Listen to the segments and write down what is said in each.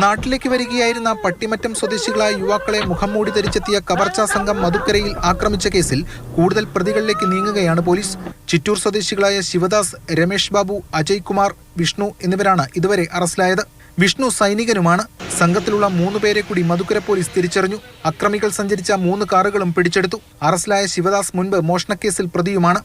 നാട്ടിലേക്ക് വരികയായിരുന്ന പട്ടിമറ്റം സ്വദേശികളായ യുവാക്കളെ മുഖംമൂടി ധരിച്ചെത്തിയ കവർച്ചാ സംഘം മധുക്കരയിൽ ആക്രമിച്ച കേസിൽ കൂടുതൽ പ്രതികളിലേക്ക് നീങ്ങുകയാണ് പോലീസ്. ചിറ്റൂർ സ്വദേശികളായ ശിവദാസ്, രമേഷ് ബാബു, അജയ് കുമാർ, വിഷ്ണു എന്നിവരാണ് ഇതുവരെ അറസ്റ്റിലായത്. വിഷ്ണു സൈനികനുമാണ്. സംഘത്തിലുള്ള 3 പേരെ കൂടി മധുക്കര പോലീസ് തിരിച്ചറിഞ്ഞു. അക്രമികൾ സഞ്ചരിച്ച 3 കാറുകളും പിടിച്ചെടുത്തു. അറസ്റ്റിലായ ശിവദാസ് മുൻപ് മോഷണക്കേസിൽ പ്രതിയുമാണ്.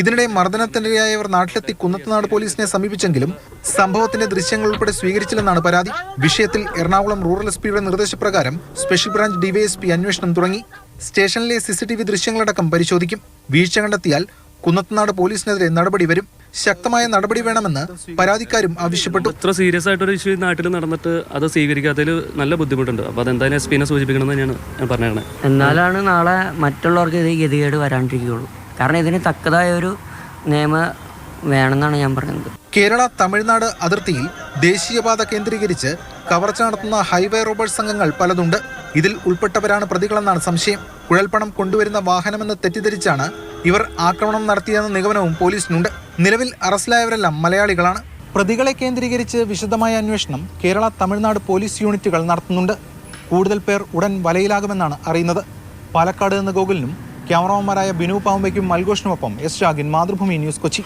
ഇതിനിടെ മർദ്ദനത്തിനിരയായവർ നാട്ടിലെത്തി കുന്നത്തുനാട് പോലീസിനെ സമീപിച്ചെങ്കിലും സംഭവത്തിന്റെ ദൃശ്യങ്ങൾ ഉൾപ്പെടെ സ്വീകരിച്ചില്ലെന്നാണ് പരാതി. വിഷയത്തിൽ എറണാകുളം റൂറൽ എസ്.പിയുടെ നിർദ്ദേശപ്രകാരം സ്പെഷ്യൽ ബ്രാഞ്ച് ഡിവൈഎസ്പി അന്വേഷണം തുടങ്ങി. സ്റ്റേഷനിലെ CCTV ദൃശ്യങ്ങളടക്കം പരിശോധിക്കും. വീഴ്ച കണ്ടെത്തിയാൽ കുന്നത്തുനാട് പോലീസിനെതിരെ നടപടി വരും. ശക്തമായ നടപടി വേണമെന്ന് പരാതിക്കാരും ആവശ്യപ്പെട്ടു. ഇത്ര സീരിയസ് ആയിട്ടൊരു ഇഷ്യൂ നാട്ടിൽ നടന്നിട്ട് അത് സ്വീകരിക്കാത്തതിൽ നല്ല ബുദ്ധിമുട്ടുണ്ട്. അപ്പോൾ അതെന്തായാലും എസ്.പിനെ സൂചിപ്പിക്കണം തന്നെയാണ് ഞാൻ പറഞ്ഞത്. എന്നാലാണ് നാളെ മറ്റുള്ളവർക്ക് ഇത് ഗതികേട് വരാണ്ടിരിക്കുകയുള്ളൂ. കാരണം ഇതിന് തക്കതായ ഒരു നിയമം വേണമെന്നാണ് ഞാൻ പറയുന്നത്. കേരള തമിഴ്നാട് അതിർത്തിയിൽ ദേശീയപാത കേന്ദ്രീകരിച്ച് കവർച്ച നടത്തുന്ന ഹൈവേ റോബേഴ്സ് സംഘങ്ങൾ പലതുണ്ട്. ഇതിൽ ഉൾപ്പെട്ടവരാണ് പ്രതികളെന്നാണ് സംശയം. കുഴൽപ്പണം കൊണ്ടുവരുന്ന വാഹനമെന്ന് തെറ്റിദ്ധരിച്ചാണ് ഇവർ ആക്രമണം നടത്തിയെന്ന നിഗമനവും പോലീസിനുണ്ട്. നിലവിൽ അറസ്റ്റിലായവരെല്ലാം മലയാളികളാണ്. പ്രതികളെ കേന്ദ്രീകരിച്ച് വിശദമായ അന്വേഷണം കേരള തമിഴ്നാട് പോലീസ് യൂണിറ്റുകൾ നടത്തുന്നുണ്ട്. കൂടുതൽ പേർ ഉടൻ വലയിലാകുമെന്നാണ് അറിയുന്നത്. പാലക്കാട് നിന്ന് ഗോകുലിനും ക്യാമറമാൻമാരായ ബിനു പാമ്പയ്ക്കും മൽഘോഷിനുമൊപ്പം എസ് ഷാഗിൻ, മാതൃഭൂമി ന്യൂസ്, കൊച്ചി.